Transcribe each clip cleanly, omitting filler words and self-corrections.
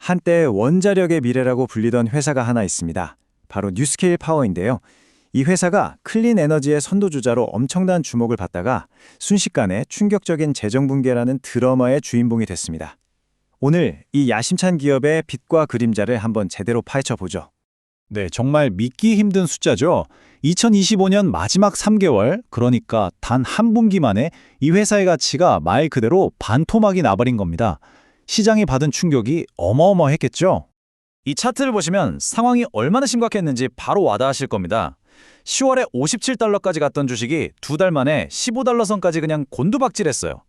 한때 원자력의 미래라고 불리던 회사가 하나 있습니다. 바로 뉴스케일 파워인데요. 이 회사가 클린 에너지의 선도주자로 엄청난 주목을 받다가 순식간에 충격적인 재정 붕괴라는 드라마의 주인공이 됐습니다. 오늘 이 야심찬 기업의 빛과 그림자를 한번 제대로 파헤쳐 보죠. 네, 정말 믿기 힘든 숫자죠. 2025년 마지막 3개월, 그러니까 단 한 분기 만에 이 회사의 가치가 말 그대로 반토막이 나버린 겁니다. 시장이 받은 충격이 어마어마했겠죠? 이 차트를 보시면 상황이 얼마나 심각했는지 바로 와닿으실 겁니다. 10월에 57달러까지 갔던 주식이 2달 만에 15달러 선까지 그냥 곤두박질했어요.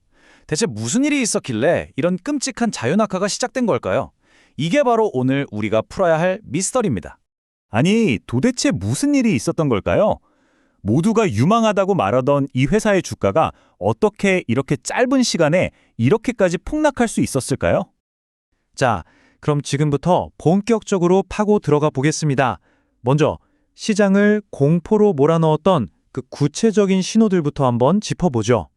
대체 무슨 일이 있었길래 이런 끔찍한 자연악화가 시작된 걸까요? 이게 바로 오늘 우리가 풀어야 할 미스터리입니다. 아니, 도대체 무슨 일이 있었던 걸까요? 모두가 유망하다고 말하던 이 회사의 주가가 어떻게 이렇게 짧은 시간에 이렇게까지 폭락할 수 있었을까요? 자, 그럼 지금부터 본격적으로 파고 들어가 보겠습니다. 먼저 시장을 공포로 몰아넣었던 그 구체적인 신호들부터 한번 짚어보죠.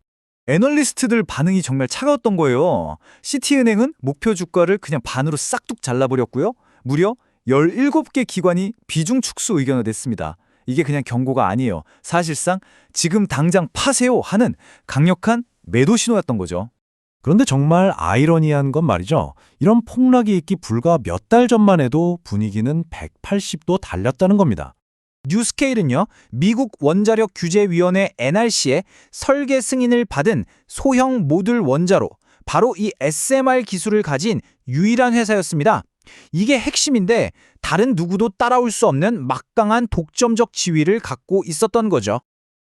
애널리스트들 반응이 정말 차가웠던 거예요. 시티은행은 목표 주가를 그냥 반으로 싹둑 잘라버렸고요. 무려 17개 기관이 비중 축소 의견을 냈습니다. 이게 그냥 경고가 아니에요. 사실상 지금 당장 파세요 하는 강력한 매도 신호였던 거죠. 그런데 정말 아이러니한 건 말이죠. 이런 폭락이 있기 불과 몇 달 전만 해도 분위기는 180도 달렸다는 겁니다. 뉴스케일은요, 미국 원자력 규제위원회 NRC의 설계 승인을 받은 소형 모듈 원자로 바로 이 SMR 기술을 가진 유일한 회사였습니다. 이게 핵심인데 다른 누구도 따라올 수 없는 막강한 독점적 지위를 갖고 있었던 거죠.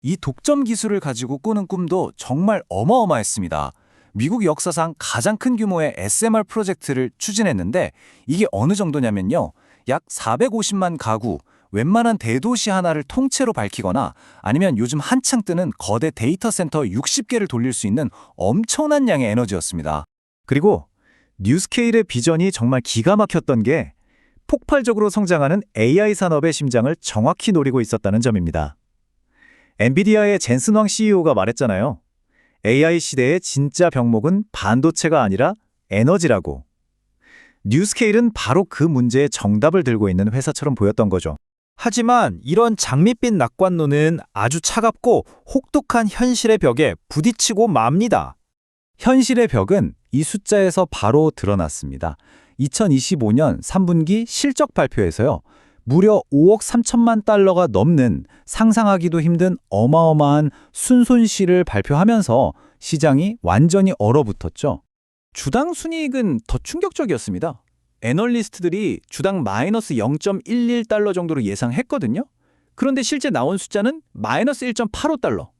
이 독점 기술을 가지고 꾸는 꿈도 정말 어마어마했습니다. 미국 역사상 가장 큰 규모의 SMR 프로젝트를 추진했는데 이게 어느 정도냐면요. 약 450만 가구, 웬만한 대도시 하나를 통째로 밝히거나 아니면 요즘 한창 뜨는 거대 데이터 센터 60개를 돌릴 수 있는 엄청난 양의 에너지였습니다. 그리고 뉴스케일의 비전이 정말 기가 막혔던 게 폭발적으로 성장하는 AI 산업의 심장을 정확히 노리고 있었다는 점입니다. 엔비디아의 젠슨 황 CEO가 말했잖아요. AI 시대의 진짜 병목은 반도체가 아니라 에너지라고. 뉴스케일은 바로 그 문제의 정답을 들고 있는 회사처럼 보였던 거죠. 하지만 이런 장밋빛 낙관론은 아주 차갑고 혹독한 현실의 벽에 부딪히고 맙니다. 현실의 벽은 이 숫자에서 바로 드러났습니다. 2025년 3분기 실적 발표에서요. 무려 5억 3천만 달러가 넘는 상상하기도 힘든 어마어마한 순손실을 발표하면서 시장이 완전히 얼어붙었죠. 주당 순이익은 더 충격적이었습니다. 애널리스트들이 주당 마이너스 0.11달러 정도로 예상했거든요. 그런데 실제 나온 숫자는 마이너스 1.85달러.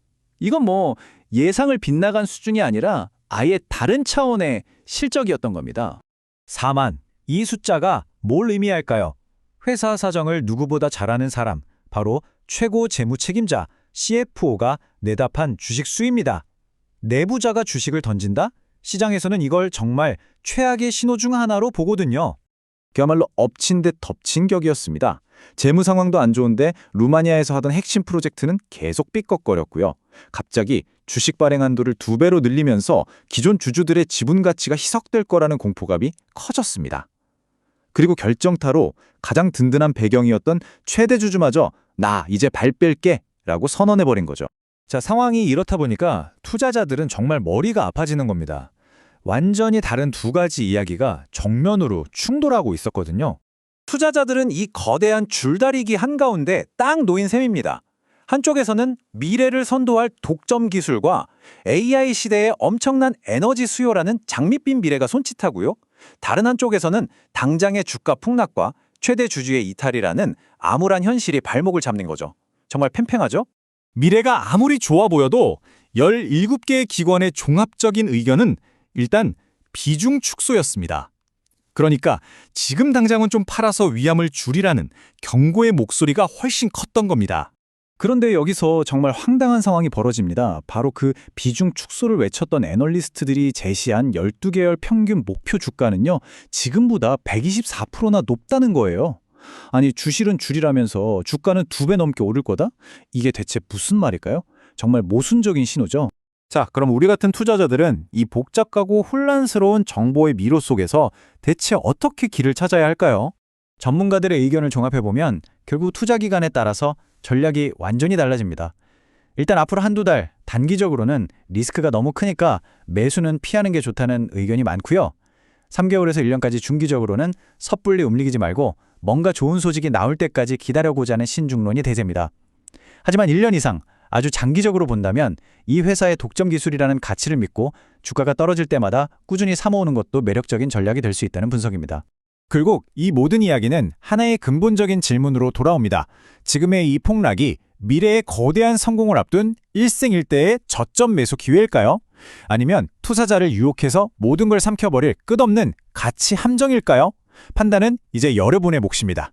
이건 뭐 예상을 빗나간 수준이 아니라 아예 다른 차원의 실적이었던 겁니다. 4만. 이 숫자가 뭘 의미할까요? 회사 사정을 누구보다 잘 아는 사람, 바로 최고 재무 책임자 CFO가 내답한 주식 수입니다. 내부자가 주식을 던진다? 시장에서는 이걸 정말 최악의 신호 중 하나로 보거든요. 그야말로 엎친 데 덮친 격이었습니다. 재무 상황도 안 좋은데 루마니아에서 하던 핵심 프로젝트는 계속 삐걱거렸고요. 갑자기 주식 발행 한도를 2배로 늘리면서 기존 주주들의 지분 가치가 희석될 거라는 공포감이 커졌습니다. 그리고 결정타로 가장 든든한 배경이었던 최대 주주마저 나 이제 발 뺄게 라고 선언해버린 거죠. 자, 상황이 이렇다 보니까 투자자들은 정말 머리가 아파지는 겁니다. 완전히 다른 두 가지 이야기가 정면으로 충돌하고 있었거든요. 투자자들은 이 거대한 줄다리기 한가운데 딱 놓인 셈입니다. 한쪽에서는 미래를 선도할 독점 기술과 AI 시대의 엄청난 에너지 수요라는 장밋빛 미래가 손짓하고요. 다른 한쪽에서는 당장의 주가 폭락과 최대 주주의 이탈이라는 암울한 현실이 발목을 잡는 거죠. 정말 팽팽하죠? 미래가 아무리 좋아 보여도 17개의 기관의 종합적인 의견은 일단 비중 축소였습니다. 그러니까 지금 당장은 좀 팔아서 위험을 줄이라는 경고의 목소리가 훨씬 컸던 겁니다. 그런데 여기서 정말 황당한 상황이 벌어집니다. 바로 그 비중 축소를 외쳤던 애널리스트들이 제시한 12개월 평균 목표 주가는요. 지금보다 124%나 높다는 거예요. 아니 주실은 줄이라면서 주가는 2배 넘게 오를 거다? 이게 대체 무슨 말일까요? 정말 모순적인 신호죠. 자, 그럼 우리 같은 투자자들은 이 복잡하고 혼란스러운 정보의 미로 속에서 대체 어떻게 길을 찾아야 할까요? 전문가들의 의견을 종합해보면 결국 투자 기간에 따라서 전략이 완전히 달라집니다. 일단 앞으로 한두 달, 단기적으로는 리스크가 너무 크니까 매수는 피하는 게 좋다는 의견이 많고요. 3개월에서 1년까지 중기적으로는 섣불리 움직이지 말고 뭔가 좋은 소식이 나올 때까지 기다려보자는 신중론이 대세입니다. 하지만 1년 이상, 아주 장기적으로 본다면 이 회사의 독점 기술이라는 가치를 믿고 주가가 떨어질 때마다 꾸준히 사모으는 것도 매력적인 전략이 될 수 있다는 분석입니다. 결국 이 모든 이야기는 하나의 근본적인 질문으로 돌아옵니다. 지금의 이 폭락이 미래의 거대한 성공을 앞둔 일생일대의 저점 매수 기회일까요? 아니면 투자자를 유혹해서 모든 걸 삼켜버릴 끝없는 가치 함정일까요? 판단은 이제 여러분의 몫입니다.